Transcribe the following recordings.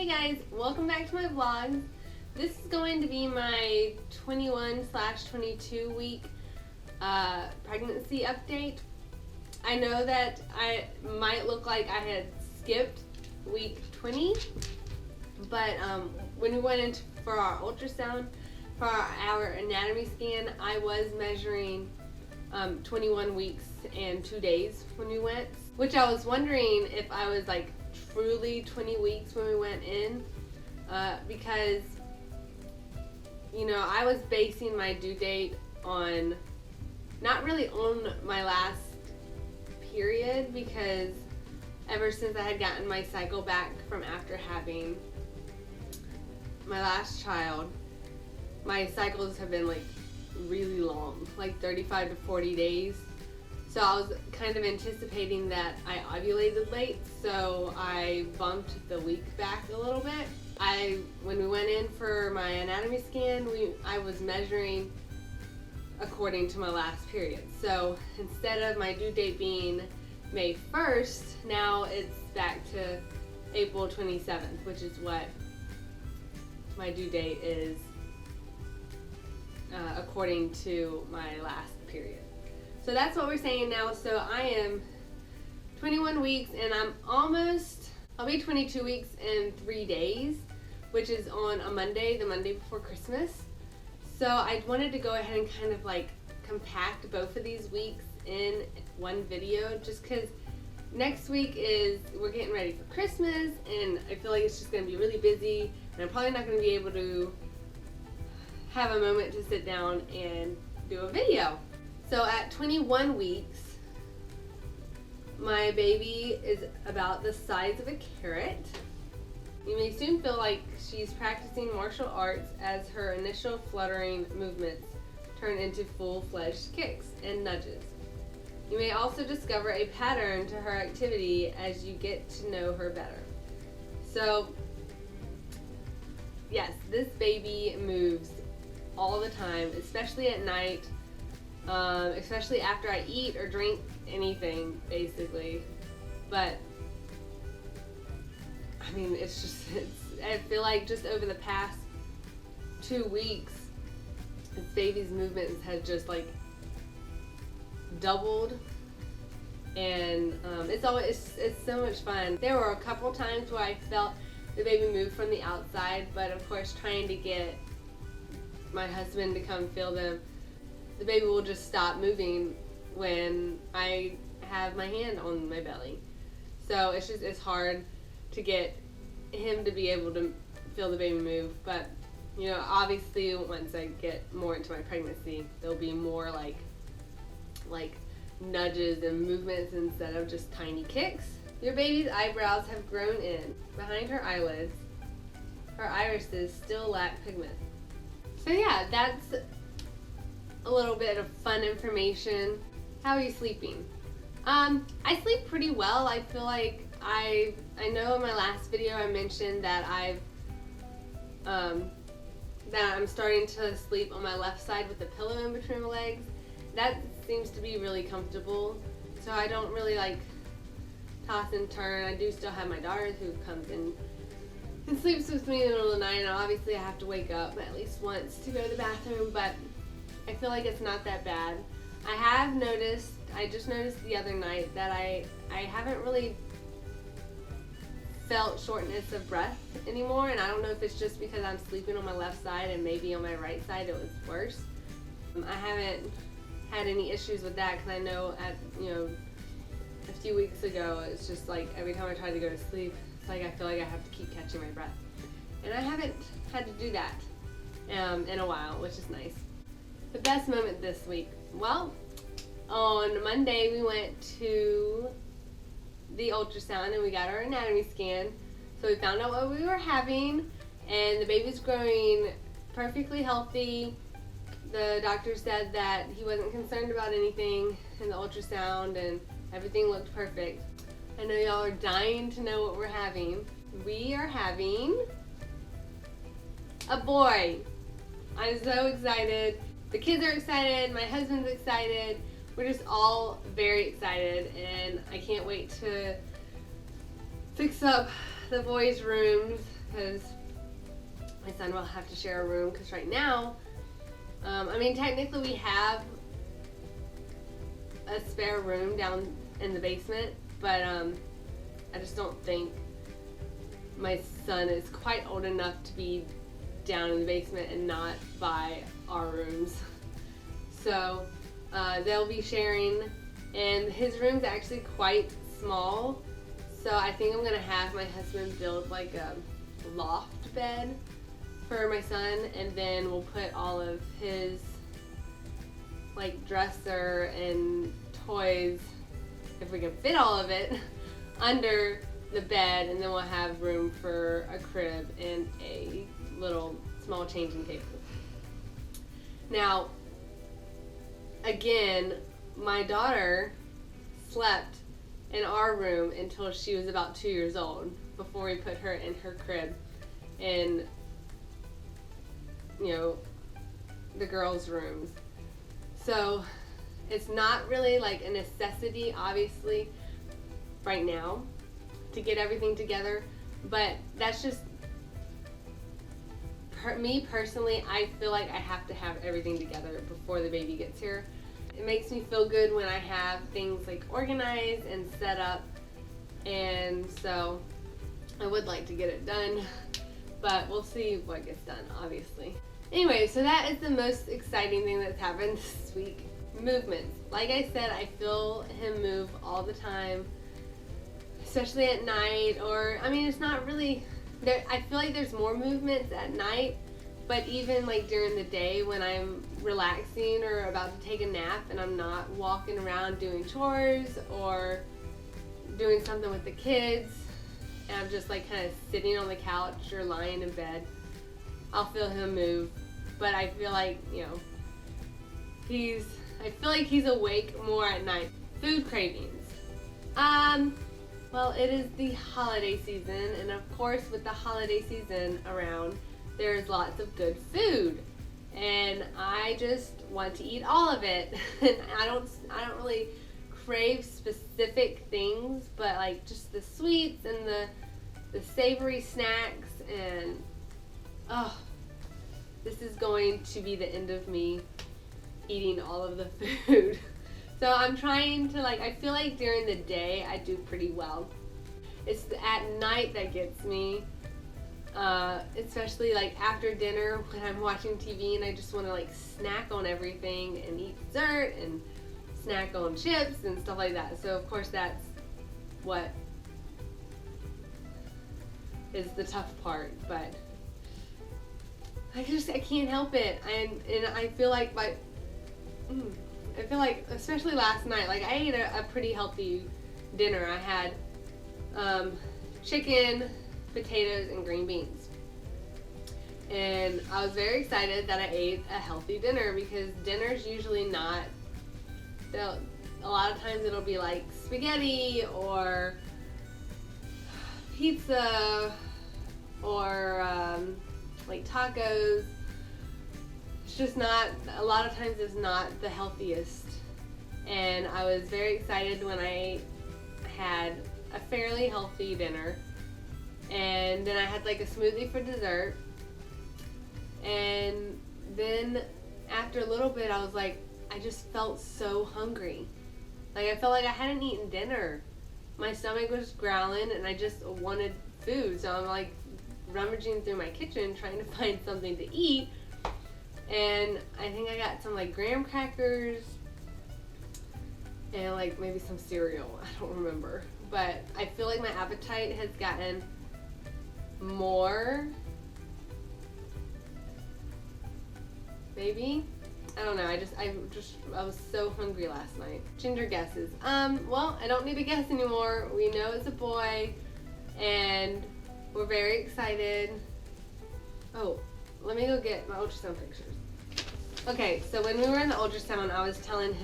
Hey guys, welcome back to my vlogs. This is going to be my 21/22 week pregnancy update. I know that I might look like I had skipped week 20, but when we went in for our ultrasound, for our anatomy scan, I was measuring 21 weeks and 2 days when we went, which I was wondering if I was like truly 20 weeks when we went in, because you know, I was basing my due date on, not really on my last period, because ever since I had gotten my cycle back from after having my last child, my cycles have been like really long, like 35 to 40 days. So I was kind of anticipating that I ovulated late, so I bumped the week back a little bit. When we went in for my anatomy scan, I was measuring according to my last period. So instead of my due date being May 1st, now it's back to April 27th, which is what my due date is according to my last period. So that's what we're saying now. So I am 21 weeks and I'll be 22 weeks in 3 days, which is on a Monday, the Monday before Christmas. So I wanted to go ahead and kind of like compact both of these weeks in one video, just because next week we're getting ready for Christmas, and I feel like it's just going to be really busy, and I'm probably not going to be able to have a moment to sit down and do a video. So at 21 weeks, my baby is about the size of a carrot. You may soon feel like she's practicing martial arts as her initial fluttering movements turn into full-fledged kicks and nudges. You may also discover a pattern to her activity as you get to know her better. So, yes, this baby moves all the time, especially at night, especially after I eat or drink anything, basically. But I mean, I feel like just over the past 2 weeks, this baby's movements have just like doubled, and it's so much fun. There were a couple times where I felt the baby move from the outside, but of course, trying to get my husband to come feel them, the baby will just stop moving when I have my hand on my belly. So it's hard to get him to be able to feel the baby move. But you know, obviously once I get more into my pregnancy, there'll be more like nudges and movements instead of just tiny kicks. Your baby's eyebrows have grown in behind her eyelids. Her irises still lack pigment. So yeah, that's a little bit of fun information. How are you sleeping? I sleep pretty well. I feel like I know in my last video I mentioned that I'm starting to sleep on my left side with the pillow in between my legs. That seems to be really comfortable. So I don't really like toss and turn. I do still have my daughter who comes in and sleeps with me in the middle of the night, and obviously I have to wake up at least once to go to the bathroom, but I feel like it's not that bad. I just noticed the other night that I haven't really felt shortness of breath anymore, and I don't know if it's just because I'm sleeping on my left side and maybe on my right side it was worse. I haven't had any issues with that, because I know a few weeks ago it's just like every time I try to go to sleep, it's like I feel like I have to keep catching my breath, and I haven't had to do that in a while, which is nice. The best moment this week, well, on Monday we went to the ultrasound and we got our anatomy scan. So we found out what we were having, and the baby's growing perfectly healthy. The doctor said that he wasn't concerned about anything in the ultrasound and everything looked perfect. I know y'all are dying to know what we're having. We are having a boy. I'm so excited. The kids are excited, my husband's excited. We're just all very excited, and I can't wait to fix up the boys' rooms, because my son will have to share a room, because right now, I mean, technically we have a spare room down in the basement, but I just don't think my son is quite old enough to be down in the basement and not by our rooms. So they'll be sharing, and his room's actually quite small, so I think I'm gonna have my husband build like a loft bed for my son, and then we'll put all of his like dresser and toys, if we can fit all of it, under the bed, and then we'll have room for a crib and a little small changing table. Now, again, my daughter slept in our room until she was about 2 years old before we put her in her crib in, you know, the girls' rooms. So it's not really like a necessity, obviously, right now to get everything together, but that's just me personally. I feel like I have to have everything together before the baby gets here. It makes me feel good when I have things like organized and set up, and so I would like to get it done, but we'll see what gets done, obviously. Anyway, so that is the most exciting thing that's happened this week. Movements. Like I said, I feel him move all the time, especially at night, or, I mean, it's not really, I feel like there's more movements at night, but even like during the day when I'm relaxing or about to take a nap and I'm not walking around doing chores or doing something with the kids, and I'm just like kind of sitting on the couch or lying in bed, I'll feel him move. But I feel like, you know, I feel like he's awake more at night. Food cravings. Well, it is the holiday season, and of course with the holiday season around, there's lots of good food, and I just want to eat all of it. And I don't really crave specific things, but like just the sweets and the savory snacks, and this is going to be the end of me eating all of the food. So I'm trying to, like, I feel like during the day I do pretty well. It's at night that gets me, especially like after dinner when I'm watching TV and I just want to like snack on everything and eat dessert and snack on chips and stuff like that. So of course that's what is the tough part, but I can't help it. And I feel like especially last night, like I ate a pretty healthy dinner. I had chicken, potatoes, and green beans. And I was very excited that I ate a healthy dinner, because dinner's usually not, a lot of times it'll be like spaghetti or pizza or like tacos. It's just not, a lot of times it's not the healthiest. And I was very excited when I had a fairly healthy dinner. And then I had like a smoothie for dessert. And then after a little bit I was like, I just felt so hungry. Like I felt like I hadn't eaten dinner. My stomach was growling and I just wanted food. So I'm like rummaging through my kitchen trying to find something to eat. And I think I got some like graham crackers and like maybe some cereal. I don't remember. But I feel like my appetite has gotten more. Maybe. I don't know. I was so hungry last night. Gender guesses. Well, I don't need to guess anymore. We know it's a boy, and we're very excited. Oh, let me go get my ultrasound pictures. Okay, so when we were in the ultrasound, I was telling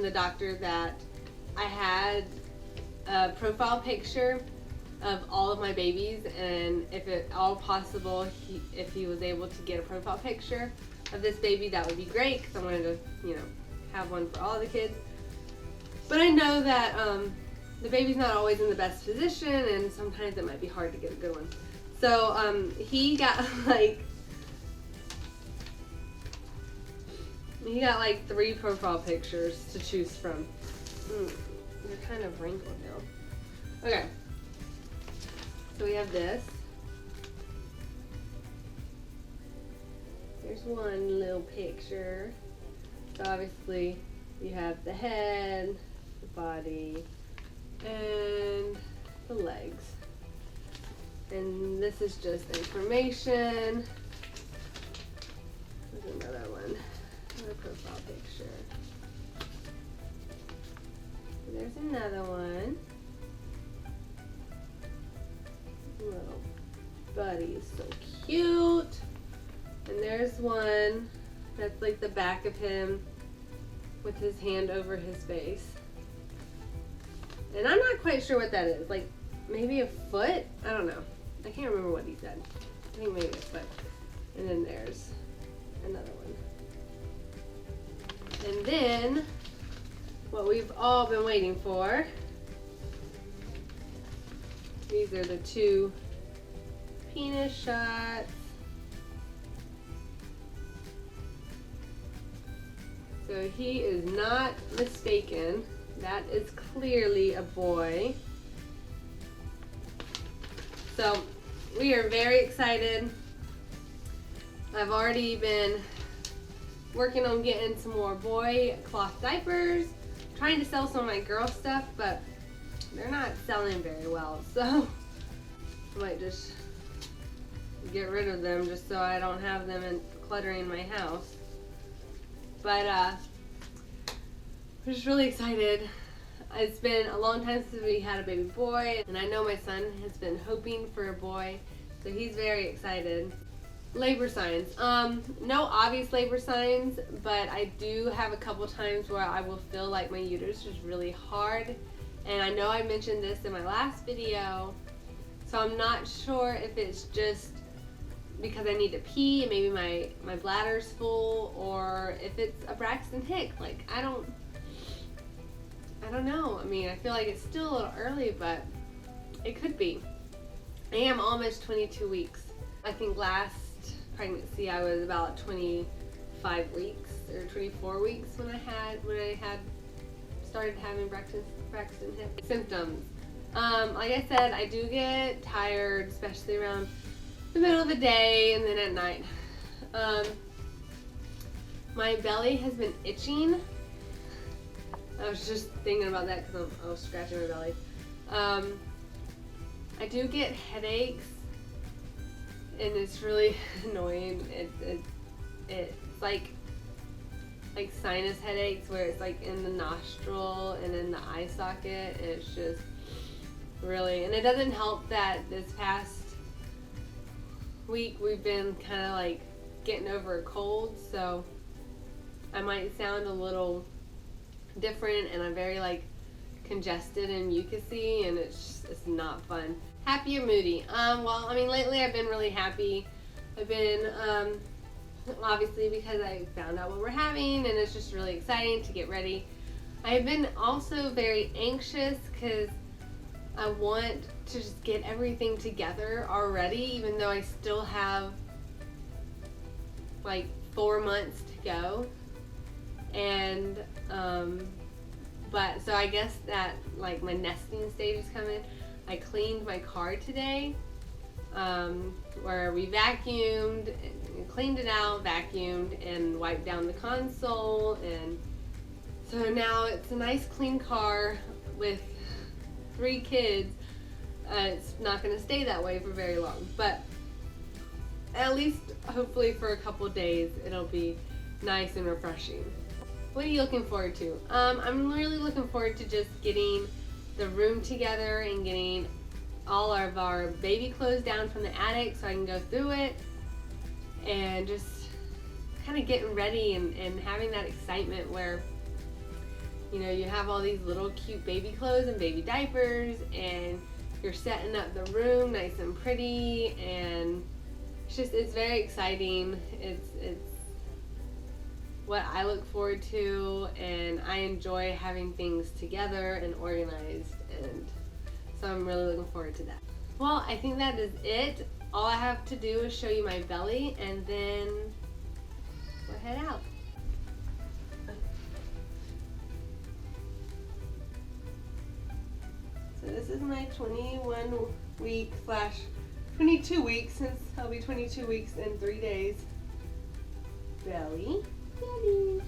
the doctor that I had a profile picture of all of my babies, and if at all possible, if he was able to get a profile picture of this baby, that would be great, because I wanted to, have one for all the kids. But I know that the baby's not always in the best position, and sometimes it might be hard to get a good one. So he got like 3 profile pictures to choose from. They're kind of wrinkled now. Okay, so we have this. There's one little picture. So obviously you have the head, the body, and the legs. And this is just information. There's another one, another profile picture. And there's another one. Little buddy is so cute. And there's one that's like the back of him with his hand over his face. And I'm not quite sure what that is. Like maybe a foot? I don't know. I can't remember what he said. I think maybe a foot. And then there's another one. And then what we've all been waiting for. These are the 2 penis shots. So he is not mistaken. That is clearly a boy. So we are very excited. I've already been working on getting some more boy cloth diapers, trying to sell some of my girl stuff, but they're not selling very well. So I might just get rid of them just so I don't have them cluttering my house. But I'm just really excited. It's been a long time since we had a baby boy, and I know my son has been hoping for a boy, so he's very excited. Labor signs. No obvious labor signs, but I do have a couple times where I will feel like my uterus is really hard, and I know I mentioned this in my last video, so I'm not sure if it's just because I need to pee and maybe my bladder's full, or if it's a Braxton Hick. Like I don't know. I mean, I feel like it's still a little early, but it could be. I am almost 22 weeks. I think last pregnancy I was about 25 weeks or 24 weeks when I had started having Braxton Hick symptoms. Like I said, I do get tired, especially around the middle of the day and then at night. My belly has been itching. I was just thinking about that because I was scratching my belly. I do get headaches, and it's really annoying. It's like sinus headaches where it's like in the nostril and in the eye socket, and it's just really, and it doesn't help that this past week we've been kind of like getting over a cold, so I might sound a little different, and I'm very like congested and mucusy, and it's not fun. Happy or moody? Well, I mean, lately I've been really happy. I've been obviously because I found out what we're having, and it's just really exciting to get ready. I've been also very anxious because I want to just get everything together already, even though I still have like 4 months to go. And but so I guess that like my nesting stage is coming. I cleaned my car today, where we vacuumed and cleaned it out, vacuumed and wiped down the console, and so now it's a nice clean car with 3 kids. It's not going to stay that way for very long, but at least hopefully for a couple days it'll be nice and refreshing. What are you looking forward to? I'm really looking forward to just getting the room together and getting all of our baby clothes down from the attic so I can go through it, and just kind of getting ready and having that excitement where, you know, you have all these little cute baby clothes and baby diapers, and you're setting up the room nice and pretty, and it's very exciting. It's what I look forward to, and I enjoy having things together and organized. and so I'm really looking forward to that. Well, I think that is it. All I have to do is show you my belly, and then we'll head out. So this is my 21 week / 22 weeks, since I'll be 22 weeks in 3 days. Belly. Belly.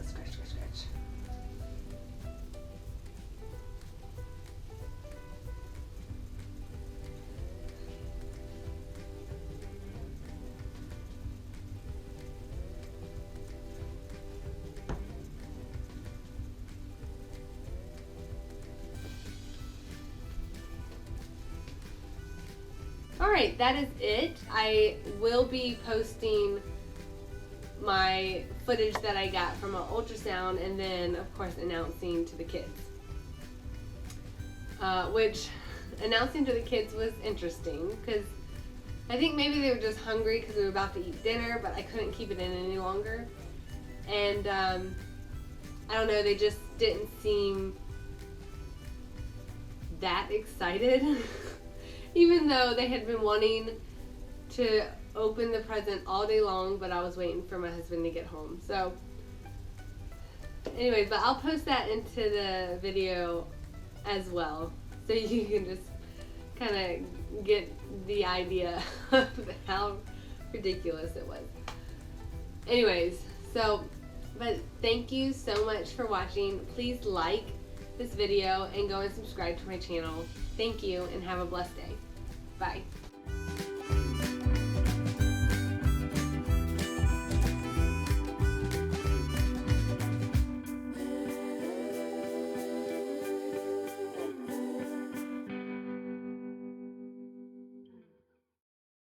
Scratch, scratch, scratch. Alright, that is it. I will be posting my footage that I got from an ultrasound, and then of course announcing to the kids. Which announcing to the kids was interesting, because I think maybe they were just hungry because we were about to eat dinner, but I couldn't keep it in any longer. And I don't know, they just didn't seem that excited. Even though they had been wanting to open the present all day long, but I was waiting for my husband to get home. So anyways, but I'll post that into the video as well, so you can just kind of get the idea of how ridiculous it was. Anyways, so, but thank you so much for watching. Please like this video and go and subscribe to my channel. Thank you, and have a blessed day. Bye.